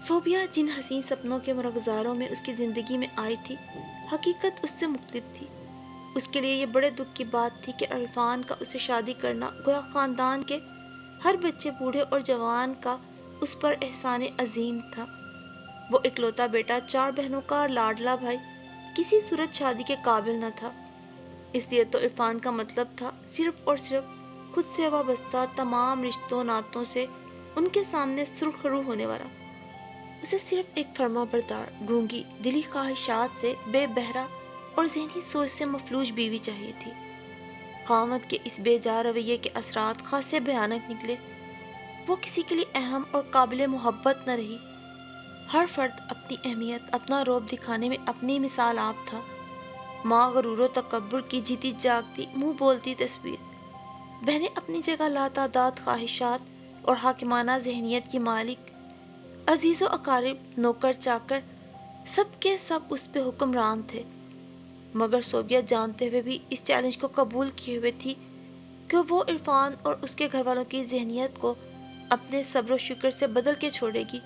صوبیہ جن حسین سپنوں کے مرغزاروں میں اس کی زندگی میں آئی تھی، حقیقت اس سے مختلف تھی۔ اس کے لیے یہ بڑے دکھ کی بات تھی کہ عرفان کا اسے شادی کرنا گویا خاندان کے ہر بچے، بوڑھے اور جوان کا اس پر احسان عظیم تھا۔ وہ اکلوتا بیٹا، 4 بہنوں کا لاڈلا بھائی، کسی صورت شادی کے قابل نہ تھا۔ اس لیے تو عرفان کا مطلب تھا صرف اور صرف خود سے وابستہ تمام رشتوں ناتوں سے ان کے سامنے سرخرو ہونے والا۔ اسے صرف ایک فرما بردار، گونگی، دلی خواہشات سے بے بہرہ اور ذہنی سوچ سے مفلوج بیوی چاہیے تھی۔ خاوند کے اس بے جا رویے کے اثرات خاصے بھیانک نکلے۔ وہ کسی کے لیے اہم اور قابل محبت نہ رہی۔ ہر فرد اپنی اہمیت، اپنا رعب دکھانے میں اپنی مثال آپ تھا۔ ماں غرور و تکبر کی جیتی جاگتی، منہ بولتی تصویر۔ بہنیں اپنی جگہ لاتعداد خواہشات اور حاکمانہ ذہنیت کی مالک۔ عزیز و اقارب، نوکر چاکر، سب کے سب اس پہ حکمران تھے۔ مگر صوبیہ جانتے ہوئے بھی اس چیلنج کو قبول کیے ہوئے تھی کہ وہ عرفان اور اس کے گھر والوں کی ذہنیت کو اپنے صبر و شکر سے بدل کے چھوڑے گی،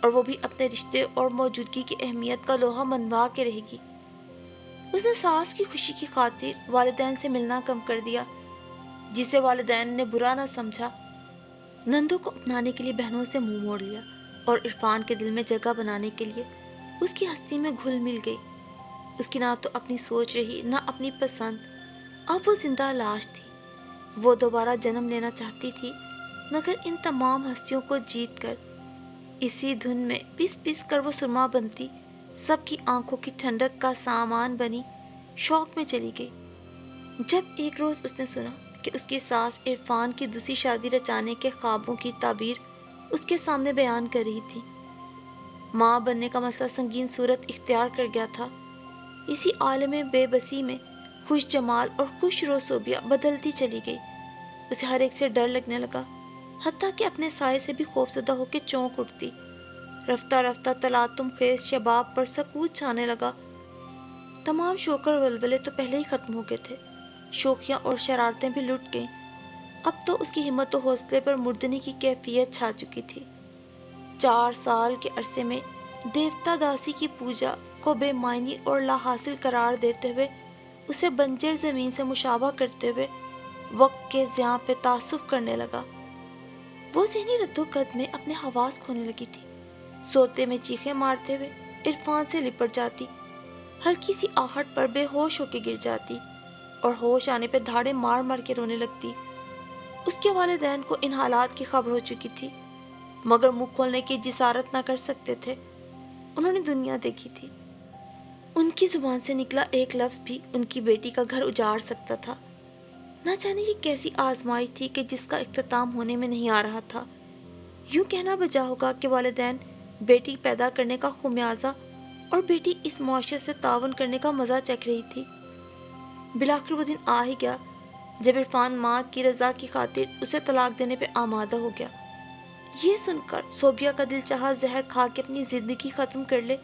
اور وہ بھی اپنے رشتے اور موجودگی کی اہمیت کا لوہا منوا کے رہے گی۔ اس نے ساس کی خوشی کی خاطر والدین سے ملنا کم کر دیا، جسے والدین نے برا نہ سمجھا۔ نندوں کو اپنانے کے لیے بہنوں سے منہ موڑ لیا، اور عرفان کے دل میں جگہ بنانے کے لیے اس کی ہستی میں گھل مل گئی۔ اس کی نہ تو اپنی سوچ رہی، نہ اپنی پسند۔ اب وہ زندہ لاش تھی۔ وہ دوبارہ جنم لینا چاہتی تھی، مگر ان تمام ہستیوں کو جیت کر، اسی دھن میں پس پس کر وہ سرما بنتی، سب کی آنکھوں کی ٹھنڈک کا سامان بنی، شوق میں چلی گئی۔ جب ایک روز اس نے سنا کہ اس کی ساس عرفان کی دوسری شادی رچانے کے خوابوں کی تعبیر اس کے سامنے بیان کر رہی تھی، ماں بننے کا مسئلہ سنگین صورت اختیار کر گیا تھا۔ اسی عالم بے بسی میں خوش جمال اور خوش رو صوبیہ بدلتی چلی گئی۔ اسے ہر ایک سے ڈر لگنے لگا، حتیٰ کہ اپنے سائے سے بھی خوفزدہ ہو کے چونک اٹھتی۔ رفتہ رفتہ تلاطم خیز شباب پر سکوت چھانے لگا۔ تمام شوق اور ولولے تو پہلے ہی ختم ہو گئے تھے، شوخیاں اور شرارتیں بھی لٹ گئیں۔ اب تو اس کی ہمت و حوصلے پر مردنی کی کیفیت چھا چکی تھی۔ 4 سال کے عرصے میں دیوتا داسی کی پوجا کو بے معنی اور لا حاصل قرار دیتے ہوئے، اسے بنجر زمین سے مشابہ کرتے ہوئے وقت کے ضیاع پہ تعصب کرنے لگا۔ وہ ذہنی رد و قد میں اپنے حواس کھونے لگی تھی۔ سوتے میں چیخیں مارتے ہوئے عرفان سے لپٹ جاتی، ہلکی سی آہٹ پر بے ہوش ہو کے گر جاتی، اور ہوش آنے پہ دھاڑے مار مار کے رونے لگتی۔ اس کے والدین کو ان حالات کی خبر ہو چکی تھی، مگر منہ کھولنے کی جسارت نہ کر سکتے تھے۔ انہوں نے دنیا دیکھی تھی۔ ان کی زبان سے نکلا ایک لفظ بھی ان کی بیٹی کا گھر اجاڑ سکتا تھا۔ نہ جانے یہ کیسی آزمائش تھی کہ جس کا اختتام ہونے میں نہیں آ رہا تھا۔ یوں کہنا بجا ہوگا کہ والدین بیٹی پیدا کرنے کا خمیازہ اور بیٹی اس معاشرے سے تعاون کرنے کا مزہ چکھ رہی تھی۔ بالآخر وہ دن آ ہی گیا جب عرفان ماں کی رضا کی خاطر اسے طلاق دینے پہ آمادہ ہو گیا۔ یہ سن کر صوبیہ کا دل چاہا زہر کھا کے اپنی زندگی ختم کر لے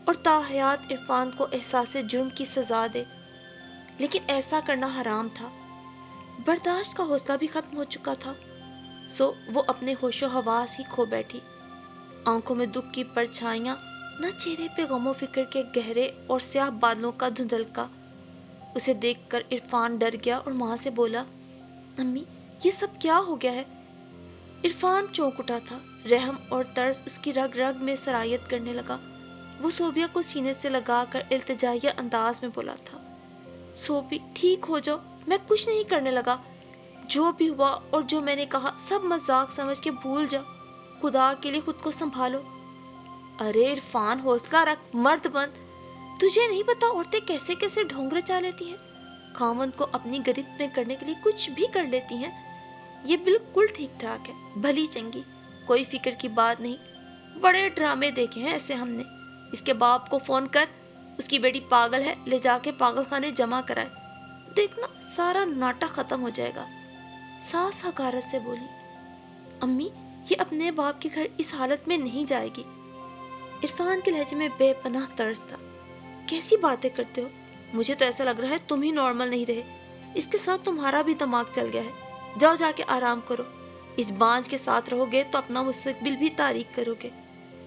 اور تاحیات عرفان کو احساس جرم کی سزا دے، لیکن ایسا کرنا حرام تھا۔ برداشت کا حوصلہ بھی ختم ہو چکا تھا، سو وہ اپنے ہوش و حواس ہی کھو بیٹھی۔ آنکھوں میں دکھ کی پرچھائیاں، نہ چہرے پہ غم و فکر کے گہرے اور سیاہ بادلوں کا دھندلکا۔ اسے دیکھ کر عرفان ڈر گیا اور ماں سے بولا، امی یہ سب کیا ہو گیا ہے؟ عرفان چونک اٹھا تھا۔ رحم اور ترس اس کی رگ رگ میں سرایت کرنے لگا۔ وہ صوبیہ کو سینے سے لگا کر التجائیہ انداز میں بولا تھا، صوبی ٹھیک ہو جاؤ، میں کچھ نہیں کرنے لگا۔ جو بھی ہوا اور جو میں نے کہا سب مذاق سمجھ کے بھول جاؤ، خدا کے لیے خود کو سنبھالو۔ ارے عرفان حوصلہ رکھ، مرد بن۔ تجھے نہیں پتا عورتیں کیسے کیسے ڈھونگ رچا لیتی ہیں، خاوند کو اپنی گرفت میں کرنے کے لیے کچھ بھی کر لیتی ہیں۔ یہ بالکل ٹھیک ٹھاک ہے، بھلی چنگی، کوئی فکر کی بات نہیں۔ بڑے ڈرامے دیکھے ہیں ایسے ہم نے۔ اس کے باپ کو فون کر، اس کی بیٹی پاگل ہے، لے جا کے پاگل خانے جمع کرائے، دیکھنا سارا ناٹک ختم ہو جائے گا۔ ساس حقارت سے بولی، امی یہ اپنے باپ کے گھر اس حالت میں نہیں جائے گی۔ عرفان کے لہجے میں بے پناہ ترس تھا۔ کیسی باتیں کرتے ہو؟ مجھے تو ایسا لگ رہا ہے تم ہی نارمل نہیں رہے، اس کے ساتھ تمہارا بھی دماغ چل گیا ہے۔ جاؤ جا کے آرام کرو، اس بانجھ کے ساتھ رہو گے تو اپنا مستقبل بھی تاریک کرو گے۔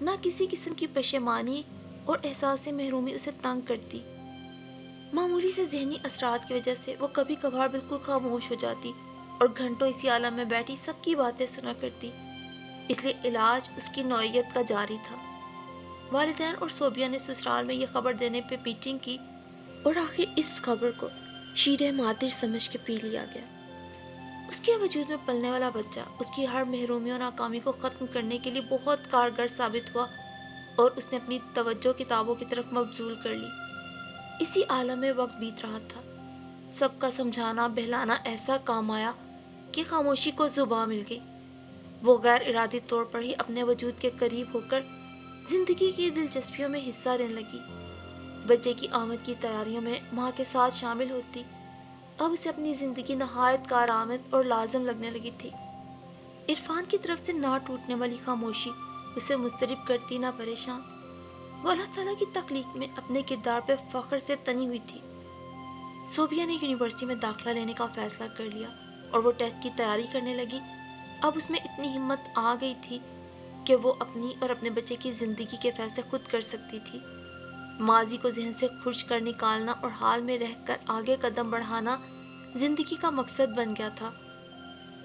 نہ کسی قسم کی پشیمانی اور احساس محرومی اسے تنگ کرتی۔ معمولی سے ذہنی اثرات کی وجہ سے وہ کبھی کبھار بالکل خاموش ہو جاتی اور گھنٹوں اسی عالم میں بیٹھی سب کی باتیں سنا کرتی، اس لیے علاج اس کی نوعیت کا جاری تھا۔ والدین اور صوبیہ نے سسرال میں یہ خبر دینے پہ میٹنگ کی اور آخر اس خبر کو شیر مادر سمجھ کے پی لیا گیا۔ اس کے وجود میں پلنے والا بچہ اس کی ہر محرومی اور ناکامی کو ختم کرنے کے لیے بہت کارگر ثابت ہوا اور اس نے اپنی توجہ کتابوں کی طرف مبذول کر لی۔ اسی عالم میں وقت بیت رہا تھا، سب کا سمجھانا بہلانا ایسا کام آیا کہ خاموشی کو زباں مل گئی۔ وہ غیر ارادی طور پر ہی اپنے وجود کے قریب ہو کر زندگی کی دلچسپیوں میں حصہ لینے لگی۔ بچے کی آمد کی تیاریوں میں ماں کے ساتھ شامل ہوتی۔ اب اسے اپنی زندگی نہایت کارآمد اور لازم لگنے لگی تھی۔ عرفان کی طرف سے نہ ٹوٹنے والی خاموشی اسے مضطرب کرتی نہ پریشان۔ وہ اللہ تعالیٰ کی تخلیق میں اپنے کردار پہ فخر سے تنی ہوئی تھی۔ صوبیہ نے یونیورسٹی میں داخلہ لینے کا فیصلہ کر لیا اور وہ ٹیسٹ کی تیاری کرنے لگی۔ اب اس میں اتنی ہمت آ گئی تھی کہ وہ اپنی اور اپنے بچے کی زندگی کے فیصلے خود کر سکتی تھی۔ ماضی کو ذہن سے خرچ کر نکالنا اور حال میں رہ کر آگے قدم بڑھانا زندگی کا مقصد بن گیا تھا۔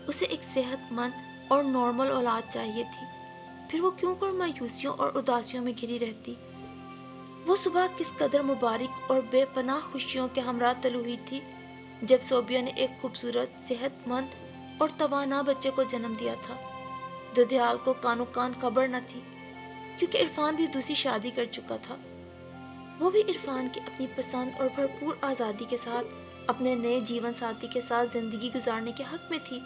اسے ایک صحت مند اور نارمل اولاد چاہیے تھی، پھر وہ کیوں کر مایوسیوں اور اداسیوں میں گھری رہتی۔ وہ صبح کس قدر مبارک اور بے پناہ خوشیوں کے ہمراہ طلوع ہوئی تھی جب صوبیہ نے ایک خوبصورت، صحت مند اور توانا بچے کو جنم دیا تھا۔ دودھیال کو کانو کان خبر نہ تھی کیونکہ عرفان بھی دوسری شادی کر چکا تھا۔ وہ بھی عرفان کی اپنی پسند اور بھرپور آزادی کے ساتھ اپنے نئے جیون ساتھی کے ساتھ زندگی گزارنے کے حق میں تھی۔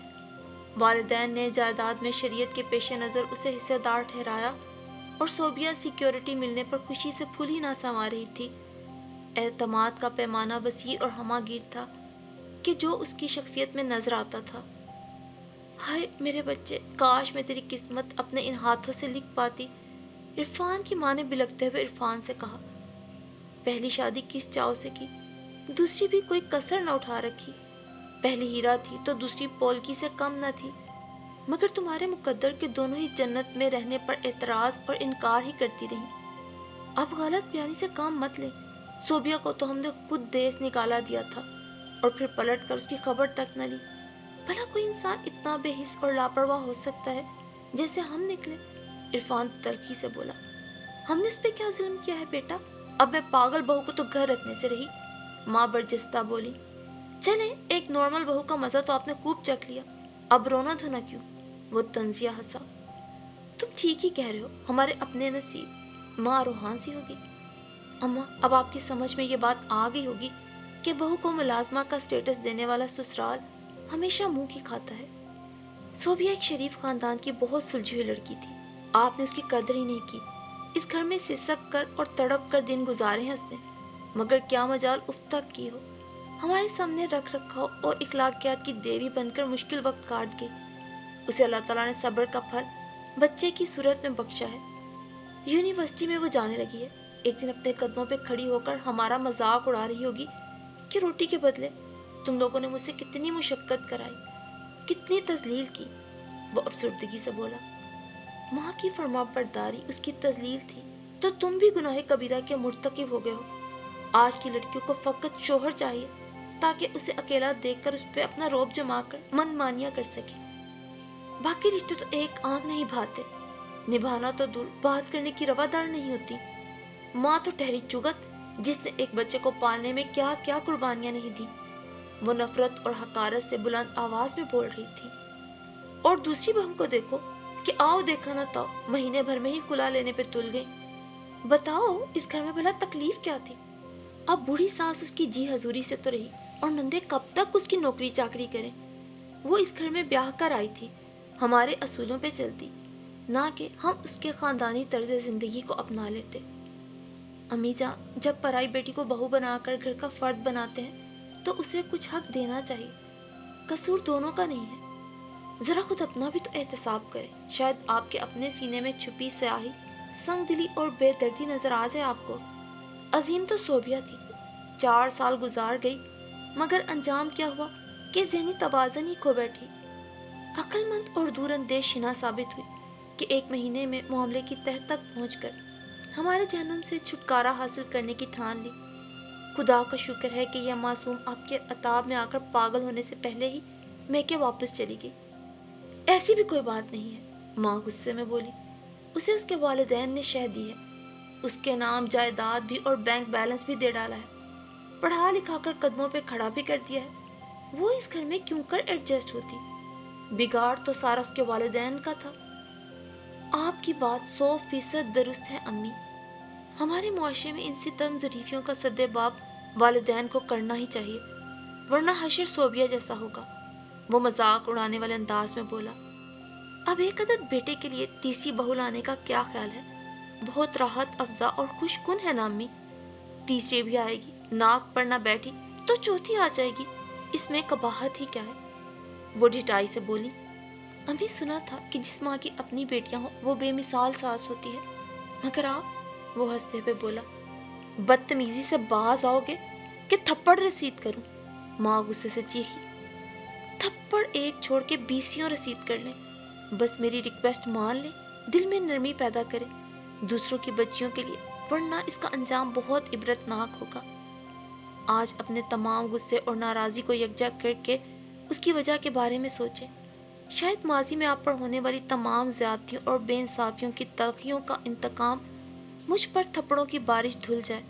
والدین نے جائیداد میں شریعت کے پیش نظر اسے حصہ دار ٹھہرایا اور صوبیہ سیکیورٹی ملنے پر خوشی سے پھول ہی نہ سما رہی تھی۔ اعتماد کا پیمانہ وسیع اور ہمہ گیر تھا کہ جو اس کی شخصیت میں نظر آتا تھا۔ ہائے میرے بچے، کاش میں تیری قسمت اپنے ان ہاتھوں سے لکھ پاتی، عرفان کی ماں نے بلکتے ہوئے عرفان سے کہا۔ پہلی شادی کس چاؤ سے کی، دوسری بھی کوئی کسر نہ اٹھا رکھی۔ پہلی ہیرا تھی تو دوسری پولکی سے کم نہ تھی، مگر تمہارے مقدر کے دونوں ہی جنت میں رہنے پر اعتراض اور انکار ہی کرتی رہیں۔ اب غلط بیانی سے کام مت لیں، صوبیہ کو تو ہم نے خود دیس نکالا دیا تھا اور پھر پلٹ کر اس کی خبر تک نہ لی۔ بھلا کوئی انسان اتنا بے حس اور لاپرواہ ہو سکتا ہے جیسے ہم نکلے؟ عرفان تلخی سے بولا۔ ہم نے اس پہ کیا ظلم کیا ہے بیٹا؟ اب میں پاگل بہو کو تو گھر رکھنے سے رہی، ماں برجستہ بولی۔ چلیں، ایک نارمل بہو کا مزہ تو آپ نے خوب چکھ لیا، اب رونا دھونا کیوں؟ وہ طنزیہ ہنسا۔ تم ٹھیک ہی کہہ رہے ہو، ہمارے اپنے نصیب۔ ماں روحان سی ہوگی۔ اماں، اب آپ کی سمجھ میں یہ بات آ گئی ہوگی کہ بہو کو ملازمہ کا سٹیٹس دینے والا سسرال ہمیشہ منہ کی کھاتا ہے۔ صوبیہ ایک شریف خاندان کی بہت سلجھی ہوئی لڑکی تھی، آپ نے اس کی قدر ہی نہیں کی۔ اس گھر میں سسک کر اور تڑپ کر دن گزارے ہیں اس نے، مگر کیا مجال اف تک کی ہو۔ ہمارے سامنے رکھ رکھاؤ اور اخلاقیات کی دیوی بن کر مشکل وقت کاٹ گئی۔ اسے اللہ تعالیٰ نے صبر کا پھل بچے کی صورت میں بخشا ہے۔ یونیورسٹی میں وہ جانے لگی ہے، ایک دن اپنے قدموں پہ کھڑی ہو کر ہمارا مذاق اڑا رہی ہوگی کہ روٹی کے بدلے تم لوگوں نے مجھ سے کتنی مشقت کرائی، کتنی تذلیل کی۔ وہ افسردگی سے بولا۔ ماں کی فرما برداری اس کی تذلیل تھی تو تم بھی گناہ کبیرہ کے مرتکب ہو گئے ہو۔ آج کی لڑکیوں کو فقط شوہر چاہیے تاکہ اسے اکیلا دیکھ کر اس پہ اپنا روب جما کر من مانیاں کر سکے۔ باقی رشتے تو ایک آنکھ نہیں بھاتے، نبھانا تو دور بات کرنے کی روادار نہیں ہوتی۔ ماں تو ٹھہری چگت جس نے ایک بچے کو پالنے میں کیا کیا قربانیاں نہیں دی۔ وہ نفرت اور حقارت سے بلند آواز میں بول رہی تھی۔ اور دوسری بہو کو دیکھو کہ آؤ دیکھا نہ تاؤ مہینے بھر میں ہی کھلا لینے پہ تل گئی۔ بتاؤ اس گھر میں بھلا تکلیف کیا تھی؟ اب بوڑھی ساس اس کی جی حضوری سے تو رہی، اور نندے کب تک اس کی نوکری چاکری کریں؟ وہ اس گھر میں بیاہ کر آئی تھی، ہمارے اصولوں پہ چلتی، نہ کہ ہم اس کے خاندانی طرز زندگی کو اپنا لیتے۔ امی جان، جب پرائی بیٹی کو بہو بنا کر گھر کا فرد بناتے ہیں تو اسے کچھ حق دینا چاہیے، قصور دونوں کا نہیں ہے۔ ذرا خود اپنا بھی تو احتساب کریں، شاید آپ کے اپنے سینے میں چھپی سیاہی، سنگ دلی اور بے دردی نظر آ جائے آپ کو۔ عظیم تو صوبیہ تھی، 4 سال گزار گئی مگر انجام کیا ہوا کہ ذہنی توازن ہی کھو بیٹھی، عقل مند اور دور اندیش شنا ثابت ہوئی۔ کہ 1 مہینے میں معاملے کی تہ تک پہنچ کر ہمارے جہنم سے چھٹکارا حاصل کرنے کی ٹھان لی۔ خدا کا شکر ہے کہ یہ معصوم آپ کے عطاب میں آ کر پاگل ہونے سے پہلے ہی میکے واپس چلی گئی۔ ایسی بھی کوئی بات نہیں ہے، ماں غصے میں بولی۔ اسے اس کے والدین نے شہ دی ہے، اس کے نام جائیداد بھی اور بینک بیلنس بھی دے ڈالا ہے، پڑھا لکھا کر قدموں پہ کھڑا بھی کر دیا ہے۔ وہ اس گھر میں کیوں کر ایڈجسٹ ہوتی؟ بگاڑ تو سارا اس کے والدین کا تھا۔ آپ کی بات 100% درست ہے امی۔ ہمارے معاشرے میں ان ستم ظریفیوں کا سدباب والدین کو کرنا ہی چاہیے، ورنہ حشر صوبیہ جیسا ہوگا۔ وہ مذاق اڑانے والے انداز میں بولا۔ اب ایک عدد بیٹے کے لیے تیسری بہو لانے کا کیا خیال ہے؟ بہت راحت افزا اور خوش کن ہے نا امی۔ تیسری بھی آئے گی، ناک پر نہ بیٹھی تو چوتھی آ جائے گی، اس میں قباحت ہی کیا ہے؟ وہ ڈھٹائی سے بولی۔ امی سنا تھا کہ جس ماں کی اپنی بیٹیاں ہوں وہ بے مثال ساس ہوتی ہے، مگر آپ؟ وہ ہنستے ہوئے بولا۔ بدتمیزی سے باز آؤ گے کہ تھپڑ رسید کروں؟ ماں غصے سے چیخی۔ تھپڑ ایک چھوڑ کے 20 رسید کر لیں، بس میری ریکویسٹ مان لیں، دل میں نرمی پیدا کریں دوسروں کی بچیوں کے لیے، ورنہ اس کا انجام بہت عبرتناک ہوگا۔ آج اپنے تمام غصے اور ناراضی کو یکجا کر کے اس کی وجہ کے بارے میں سوچیں۔ شاید ماضی میں آپ پر ہونے والی تمام زیادتیوں اور بے انصافیوں کی تلخیوں کا انتقام مجھ پر تھپڑوں کی بارش دھل جائے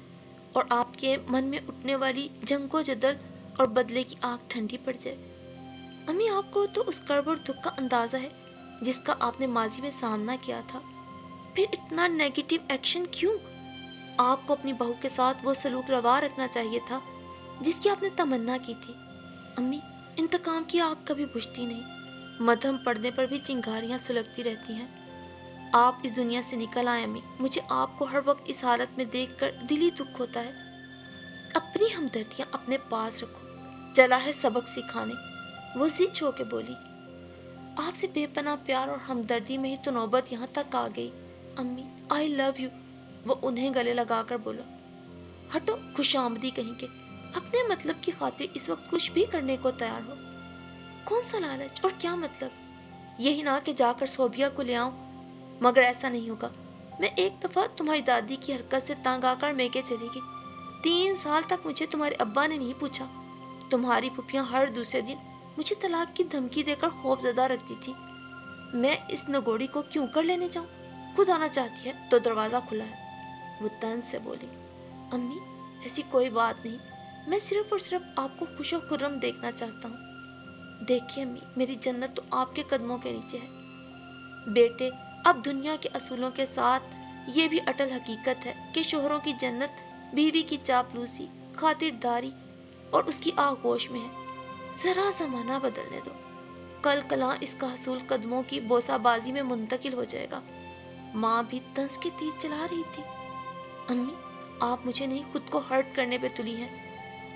اور آپ کے من میں اٹھنے والی جنگ و جدل اور بدلے کی آگ ٹھنڈی پڑ جائے۔ امی آپ کو تو اس کرب اور دکھ کا اندازہ ہے جس کا آپ نے ماضی میں سامنا کیا تھا، پھر اتنا نیگیٹو ایکشن کیوں؟ آپ کو اپنی بہو کے ساتھ وہ سلوک روا رکھنا چاہیے تھا جس کی آپ نے تمنا کی تھی۔ امی انتقام کی آگ کبھی بجھتی نہیں، مدھم پڑنے پر بھی چنگاریاں سلگتی رہتی ہیں۔ آپ اس دنیا سے نکل آئے امی، مجھے آپ کو ہر وقت اس حالت میں دیکھ کر دلی دکھ ہوتا ہے۔ اپنی ہمدردیاں اپنے پاس رکھو، چلا ہے سبق سکھانے۔ وہ ضد چھو کے بولی۔ آپ سے بے پناہ پیار اور ہمدردی میں ہی تو نوبت یہاں تک آ گئی امی، آئی لو یو۔ وہ انہیں گلے لگا کر بولا۔ ہٹو خوش آمدی کہیں کے، اپنے مطلب کی خاطر اس وقت کچھ بھی کرنے کو تیار ہو۔ کون سا لالچ اور کیا مطلب؟ یہی نہ کہ جا کر صوبیہ کو لے آؤں، مگر ایسا نہیں ہوگا۔ میں ایک دفعہ تمہاری دادی کی حرکت سے تنگ آ کر میکے چلی گئی۔ 3 سال تک مجھے تمہارے ابا نے نہیں پوچھا۔ تمہاری پھپھیاں ہر دوسرے دن مجھے طلاق کی دھمکی دے کر خوف زدہ رکھتی تھی۔ میں اس نگوڑی کو کیوں کر لینے جاؤں؟ خود آنا چاہتی ہے تو دروازہ کھلا ہے۔ وہ طنز سے بولی۔ امی ایسی کوئی بات نہیں، میں صرف اور صرف آپ کو خوش و خرم دیکھنا چاہتا ہوں۔ دیکھیے امی، میری جنت تو آپ کے قدموں کے نیچے ہے۔ بیٹے اب دنیا کے اصولوں کے ساتھ یہ بھی اٹل حقیقت ہے کہ شوہروں کی جنت بیوی کی چاپلوسی، خاطرداری اور اس کی آغوش میں ہے۔ ذرا زمانہ بدلنے دو، کل کلاں اس کا حصول قدموں کی بوسہ بازی میں منتقل ہو جائے گا۔ ماں بھی طنز کے تیر چلا رہی تھی۔ امی آپ مجھے نہیں خود کو ہرٹ کرنے پہ تلی ہیں۔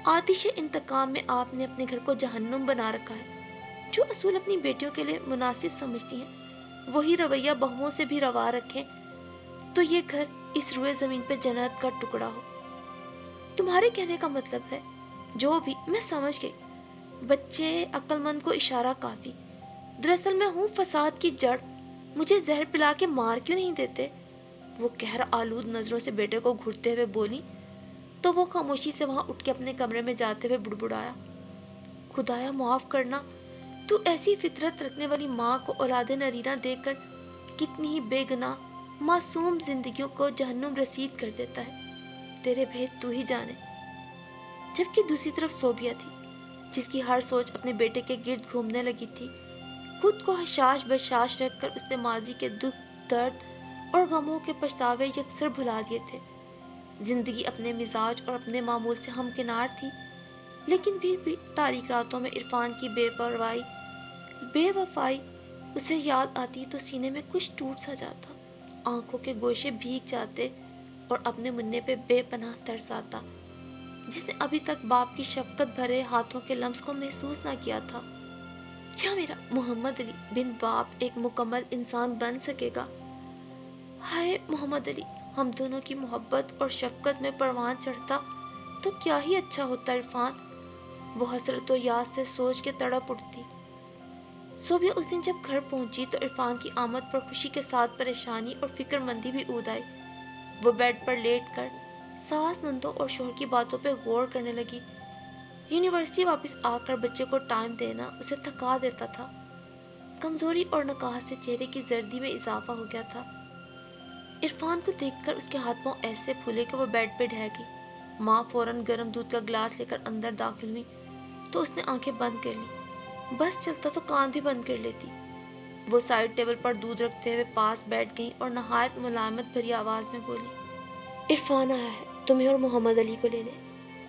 آتش انتقام میں آپ نے اپنے گھر کو جہنم بنا رکھا ہے۔ جو اصول اپنی بیٹیوں کے لیے مناسب سمجھتی ہیں وہی رویہ بہوؤں سے بھی روا رکھیں تو یہ گھر اس روئے زمین پہ جنت کا ٹکڑا ہو۔ تمہارے کہنے کا مطلب ہے جو بھی، میں سمجھ گئی۔ بچے عقل مند کو اشارہ کافی۔ دراصل میں ہوں فساد کی جڑ، مجھے زہر پلا کے مار کیوں نہیں دیتے؟ وہ قہر آلود نظروں سے بیٹے کو گھورتے ہوئے بولی تو وہ خاموشی سے وہاں اٹھ کے اپنے کمرے میں جاتے ہوئے بڑبڑایا۔ خدایا معاف کرنا، تو ایسی فطرت رکھنے والی ماں کو اولاد نرینہ دے کر کتنی ہی بے گناہ معصوم زندگیوں کو جہنم رسید کر دیتا ہے۔ تیرے بھید تو ہی جانے۔ جبکہ دوسری طرف صوبیہ تھی جس کی ہر سوچ اپنے بیٹے کے گرد گھومنے لگی تھی۔ خود کو حشاش بشاش رکھ کر اس نے ماضی کے دکھ، درد اور غموں کے پچھتاوے یکسر بھلا دیے تھے۔ زندگی اپنے مزاج اور اپنے معمول سے ہمکنار تھی، لیکن پھر بھی تاریک راتوں میں عرفان کی بے پرواہی، بے وفائی اسے یاد آتی تو سینے میں کچھ ٹوٹ سا جاتا، آنکھوں کے گوشے بھیگ جاتے اور اپنے منہ پہ بے پناہ ترس آتا جس نے ابھی تک باپ کی شفقت بھرے ہاتھوں کے لمس کو محسوس نہ کیا تھا۔ کیا میرا محمد علی بن باپ ایک مکمل انسان بن سکے گا؟ ہائے محمد علی، ہم دونوں کی محبت اور شفقت میں پروان چڑھتا تو کیا ہی اچھا ہوتا عرفان۔ وہ حسرت و یاس سے سوچ کے تڑپ اٹھتی۔ صوبیہ اس دن جب گھر پہنچی تو عرفان کی آمد پر خوشی کے ساتھ پریشانی اور فکر مندی بھی اود آئی۔ وہ بیڈ پر لیٹ کر ساس نندوں اور شوہر کی باتوں پہ غور کرنے لگی۔ یونیورسٹی واپس آ کر بچے کو ٹائم دینا اسے تھکا دیتا تھا۔ کمزوری اور نکاح سے چہرے کی زردی میں اضافہ ہو گیا تھا۔ عرفان کو دیکھ کر اس کے ہاتھ پاؤں ایسے پھولے کہ وہ بیڈ پہ ڈھہ گئی۔ ماں فوراً گرم دودھ کا گلاس لے کر اندر داخل ہوئی تو اس نے آنکھیں بند کر لی۔ بس چلتا تو کان بھی بند کر لیتی۔ وہ سائڈ ٹیبل پر دودھ رکھتے ہوئے پاس بیٹھ گئی اور نہایت ملائمت بھری آواز میں بولی، عرفان آیا ہے تمہیں اور محمد علی کو لینے۔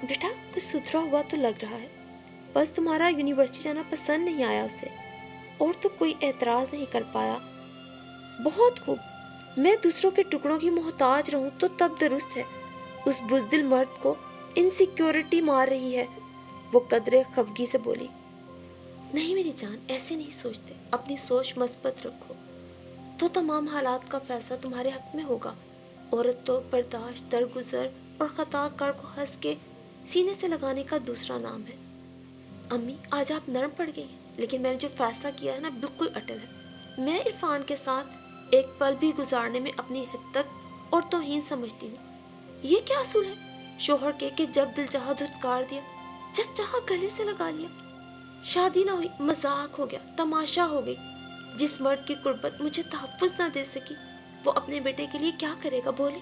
بیٹا کچھ سدھرا ہوا تو لگ رہا ہے، بس تمہارا یونیورسٹی جانا پسند نہیں آیا اسے، اور تو کوئی اعتراض نہیں کر پایا۔ بہت خوب، میں دوسروں کے ٹکڑوں کی محتاج رہوں تو تب درست ہے۔ اس بزدل مرد کو انسیکیورٹی مار رہی ہے، وہ قدرے خفگی سے بولی۔ نہیں میری جان، ایسے نہیں سوچتے، اپنی سوچ مثبت رکھو تو تمام حالات کا فیصلہ تمہارے حق میں ہوگا۔ عورت تو برداشت، درگزر اور خطا کار کو ہنس کے سینے سے لگانے کا دوسرا نام ہے۔ امی آج آپ نرم پڑ گئی ہیں، لیکن میں نے جو فیصلہ کیا ہے نا بالکل اٹل ہے۔ میں عرفان کے ساتھ ایک پل بھی گزارنے میں اپنی حدت اور توہین سمجھتی ہوں۔ یہ کیا اصول ہے شوہر کے کہ جب دل چاہا دھتکار دیا، جب چاہا گلے سے لگا لیا؟ شادی نہ ہوئی، مذاق ہو گیا، تماشا ہو گئی۔ جس مرد کی قربت مجھے تحفظ نہ دے سکی، وہ اپنے بیٹے کے لیے کیا کرے گا بولے؟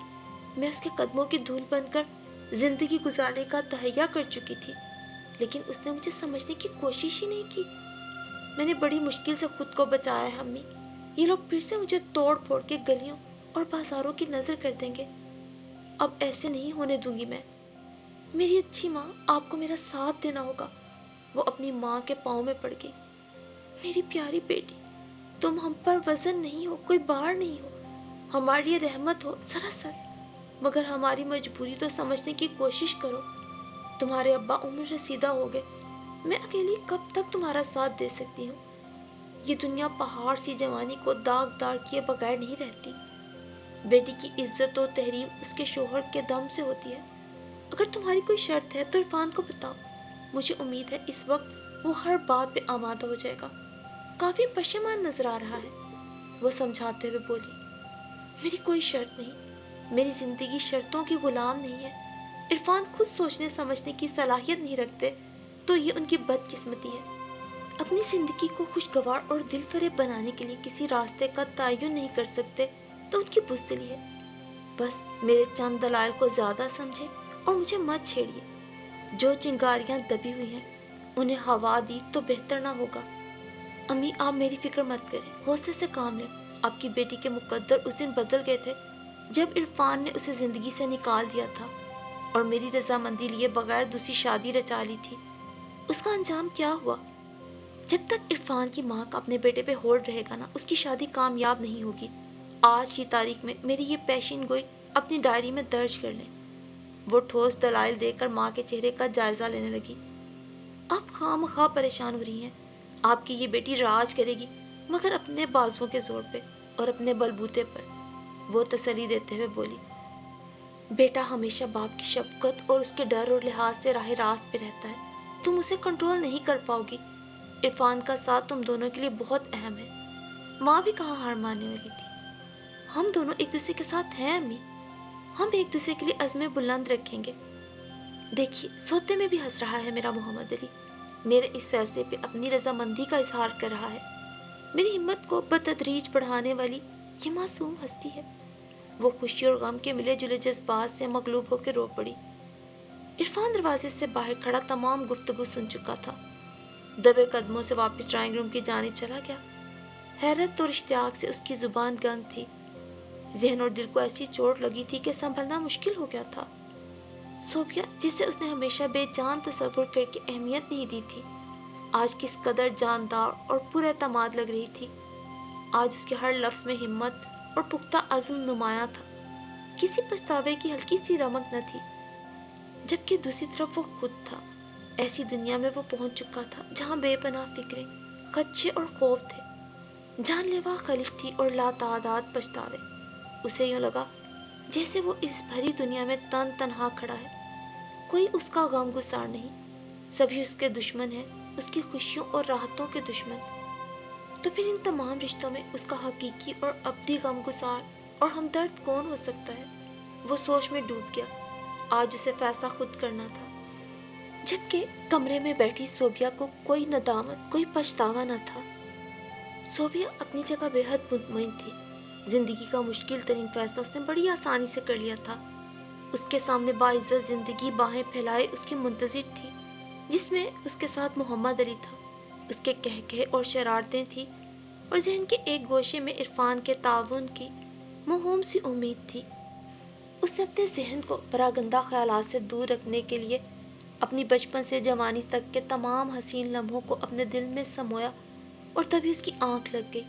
میں اس کے قدموں کی دھول بن کر زندگی گزارنے کا تہیا کر چکی تھی، لیکن اس نے مجھے سمجھنے کی کوشش ہی نہیں کی۔ میں نے بڑی مشکل سے خود کو بچایا ہے امی۔ یہ لوگ پھر سے مجھے توڑ پھوڑ کے گلیوں اور بازاروں کی نظر کر دیں گے۔ اب ایسے نہیں ہونے دوں گی میں۔ میری اچھی ماں، آپ کو میرا ساتھ دینا ہوگا۔ وہ اپنی ماں کے پاؤں میں پڑ گئی۔ میری پیاری بیٹی، تم ہم پر وزن نہیں ہو، کوئی بار نہیں ہو، ہمارے لیے رحمت ہو سراسر، مگر ہماری مجبوری تو سمجھنے کی کوشش کرو۔ تمہارے ابا عمر رسیدہ ہو گئے، میں اکیلی کب تک تمہارا ساتھ دے سکتی ہوں؟ یہ دنیا پہاڑ سی جوانی کو داغدار کیے بغیر نہیں رہتی۔ بیٹی کی عزت و تحریم اس کے شوہر کے دم سے ہوتی ہے۔ اگر تمہاری کوئی شرط ہے تو عرفان کو بتاؤ، مجھے امید ہے اس وقت وہ ہر بات پہ آمادہ ہو جائے گا۔ کافی پشیمان نظر آ رہا ہے، وہ سمجھاتے ہوئے بولی۔ میری کوئی شرط نہیں، میری زندگی شرطوں کی غلام نہیں ہے۔ عرفان خود سوچنے سمجھنے کی صلاحیت نہیں رکھتے تو یہ ان کی بدقسمتی ہے۔ اپنی زندگی کو خوشگوار اور دل فریب بنانے کے لیے کسی راستے کا تعین نہیں کر سکتے تو ان کی بزدلی ہے۔ بس میرے چند دلائل کو زیادہ سمجھے اور مجھے مت چھیڑیے۔ جو چنگاریاں دبی ہوئی ہیں انہیں ہوا دی تو بہتر نہ ہوگا۔ امی آپ میری فکر مت کریں، حوصلے سے کام لیں۔ آپ کی بیٹی کے مقدر اس دن بدل گئے تھے جب عرفان نے اسے زندگی سے نکال دیا تھا اور میری رضامندی لیے بغیر دوسری شادی رچا لی تھی۔ اس کا انجام کیا ہوا؟ جب تک عرفان کی ماں کا اپنے بیٹے پہ ہولڈ رہے گا نا، اس کی شادی کامیاب نہیں ہوگی۔ آج کی تاریخ میں میری یہ پیشین گوئی اپنی ڈائری میں درج کر لیں۔ وہ ٹھوس دلائل دے کر ماں کے چہرے کا جائزہ لینے لگی۔ آپ خواہ مخواہ پریشان ہو رہی ہیں۔ آپ کی یہ بیٹی راج کرے گی، مگر اپنے بازوؤں کے زور پہ اور اپنے بلبوتے پر، وہ تسلی دیتے ہوئے بولی۔ بیٹا ہمیشہ باپ کی شفقت اور اس کے ڈر اور لحاظ سے راہ راست پہ رہتا ہے، تم اسے کنٹرول نہیں کر پاؤ گی۔ عرفان کا ساتھ تم دونوں کے لیے بہت اہم ہے۔ ماں بھی کہاں ہار ماننے والی تھی۔ ہم دونوں ایک دوسرے کے ساتھ ہیں امی، ہم ایک دوسرے کے لیے عزم بلند رکھیں گے۔ دیکھیے سوتے میں بھی ہنس رہا ہے میرا محمد علی، میرے اس فیصلے پہ اپنی رضامندی کا اظہار کر رہا ہے۔ میری ہمت کو بتدریج بڑھانے والی یہ معصوم ہستی ہے۔ وہ خوشی اور غم کے ملے جلے جذبات سے مغلوب ہو کے رو پڑی۔ عرفان دروازے سے باہر کھڑا تمام گفتگو سن چکا تھا۔ دبے قدموں سے واپس ڈرائنگ روم کی جانب چلا گیا۔ حیرت اور اشتیاق سے اس کی زبان گنگ تھی۔ ذہن اور دل کو ایسی چوٹ لگی تھی کہ سنبھلنا مشکل ہو گیا تھا۔ صوبیہ جسے اس نے ہمیشہ بے جان تصور کر کے اہمیت نہیں دی تھی، آج کس قدر جاندار اور پر اعتماد لگ رہی تھی۔ آج اس کے ہر لفظ میں ہمت اور پختہ عزم نمایاں تھا، کسی پچھتاوے کی ہلکی سی رمق نہ تھی۔ جبکہ دوسری طرف وہ خود تھا۔ ایسی دنیا میں وہ پہنچ چکا تھا جہاں بے پناہ فکریں، خدشے اور خوف تھے، جان لیوا خلش تھی اور لاتعداد پچھتاوے۔ اسے یوں لگا جیسے وہ اس بھری دنیا میں تنہا کھڑا ہے، کوئی اس کا غم گسار نہیں، سبھی اس کے دشمن ہیں، اس کی خوشیوں اور راحتوں کے دشمن۔ تو پھر ان تمام رشتوں میں اس کا حقیقی اور ابدی غمگسار اور ہمدرد کون ہو سکتا ہے؟ وہ سوچ میں ڈوب گیا۔ آج اسے فیصلہ خود کرنا تھا۔ جبکہ کمرے میں بیٹھی صوبیہ کو کوئی ندامت، کوئی پچھتاوا نہ تھا۔ صوبیہ اپنی جگہ بے حد مطمئن تھی۔ زندگی کا مشکل ترین فیصلہ اس نے بڑی آسانی سے کر لیا تھا۔ اس کے سامنے باعزت زندگی باہیں پھیلائے اس کی منتظر تھی، جس میں اس کے ساتھ محمد علی تھا۔ اس کے کہکہے اور شرارتیں تھیں، اور ذہن کے ایک گوشے میں عرفان کے تعاون کی موہوم سی امید تھی۔ اس نے اپنے ذہن کو پراگندہ خیالات سے دور رکھنے کے لیے اپنی بچپن سے جوانی تک کے تمام حسین لمحوں کو اپنے دل میں سمویا، اور تبھی اس کی آنکھ لگ گئی۔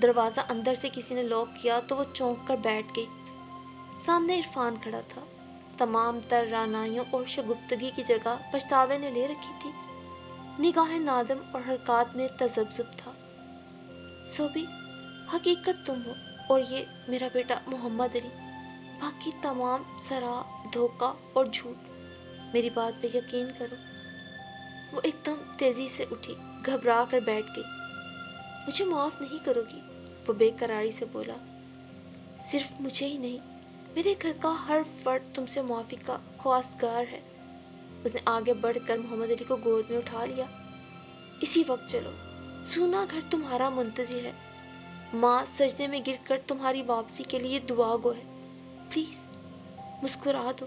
دروازہ اندر سے کسی نے لاک کیا تو وہ چونک کر بیٹھ گئی۔ سامنے عرفان کھڑا تھا۔ تمام تر رعنائیوں اور شگفتگی کی جگہ پچھتاوے نے لے رکھی تھی۔ نگاہ نادم اور حرکات میں تذبذب تھا۔ صوبی، حقیقت تم ہو، اور یہ میرا بیٹا محمد علی۔ باقی تمام سراب، دھوکہ اور جھوٹ۔ میری بات پہ یقین کرو۔ وہ ایک دم تیزی سے اٹھی، گھبرا کر بیٹھ گئی۔ مجھے معاف نہیں کرو گی؟ وہ بے قراری سے بولا۔ صرف مجھے ہی نہیں، میرے گھر کا ہر فرد تم سے معافی کا خواستگار ہے۔ اس نے آگے بڑھ کر محمد علی کو گود میں اٹھا لیا۔ اسی وقت چلو، سونا گھر تمہارا منتظر ہے۔ ماں سجدے میں گر کر تمہاری واپسی کے لیے دعا گو ہے۔ پلیز مسکرا دو،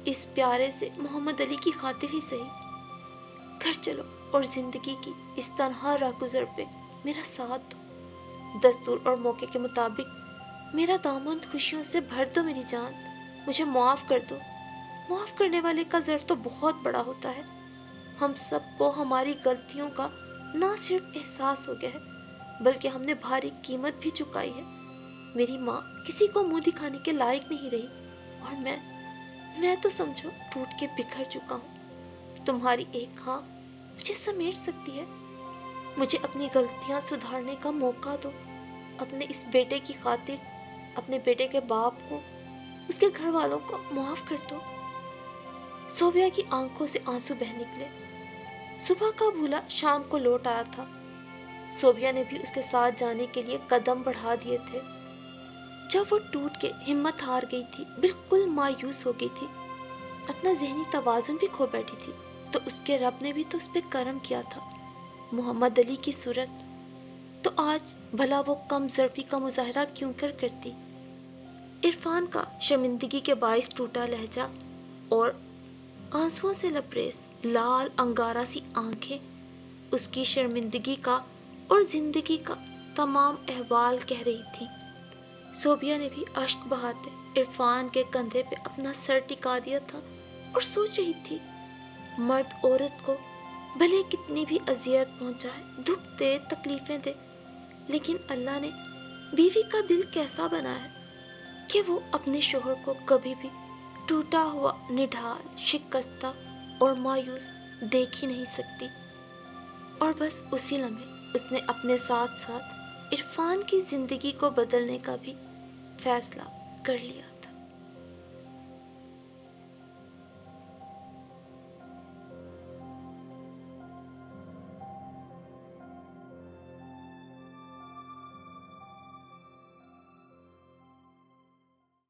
اس پیارے سے محمد علی کی خاطر ہی صحیح۔ گھر چلو اور زندگی کی اس تنہا راہ گزر پہ میرا ساتھ دو۔ دستور اور موقع کے مطابق میرا دامن خوشیوں سے بھر دو میری جان۔ مجھے معاف کر دو۔ معاف کرنے والے کا ظرف تو بہت بڑا ہوتا ہے۔ ہم سب کو ہماری غلطیوں کا نہ صرف احساس ہو گیا ہے، بلکہ ہم نے بھاری قیمت بھی چکائی ہے۔ میری ماں کسی کو منہ دکھانے کے لائق نہیں رہی، اور میں تو سمجھو ٹوٹ کے بکھر چکا ہوں۔ تمہاری ایک ہاں مجھے سمیٹ سکتی ہے۔ مجھے اپنی غلطیاں سدھارنے کا موقع دو۔ اپنے اس بیٹے کی خاطر اپنے بیٹے کے باپ کو، اس کے گھر والوں کو معاف کر دو۔ صوبیہ کی آنکھوں سے آنسو بہہ نکلے۔ صبح کا بھولا شام کو لوٹ آیا تھا۔ صوبیہ نے بھی اس کے ساتھ جانے کے لیے قدم بڑھا دیے تھے۔ جب وہ ٹوٹ کے ہمت ہار گئی تھی، بالکل مایوس ہو گئی تھی، اپنا ذہنی توازن بھی کھو بیٹھی تھی، تو اس کے رب نے بھی تو اس پہ کرم کیا تھا۔ محمد علی کی صورت تو آج بھلا وہ کم ظرفی کا مظاہرہ کیوں کرتی؟ عرفان کا شرمندگی کے باعث ٹوٹا لہجہ اور آنسوؤں سے لبریز لال انگارہ سی آنکھیں اس کی شرمندگی کا اور زندگی کا تمام احوال کہہ رہی تھی۔ صوبیہ نے بھی اشک بہاتے عرفان کے کندھے پہ اپنا سر ٹکا دیا تھا اور سوچ رہی تھی، مرد عورت کو بھلے کتنی بھی اذیت پہنچائے، دکھ دے، تکلیفیں دے، لیکن اللہ نے بیوی کا دل کیسا بنایا ہے کہ وہ اپنے شوہر کو کبھی بھی ٹوٹا ہوا، نڈھال، شکستہ اور مایوس دیکھ ہی نہیں سکتی۔ اور بس اسی لمحے اس نے اپنے ساتھ ساتھ عرفان کی زندگی کو بدلنے کا بھی فیصلہ کر لیا۔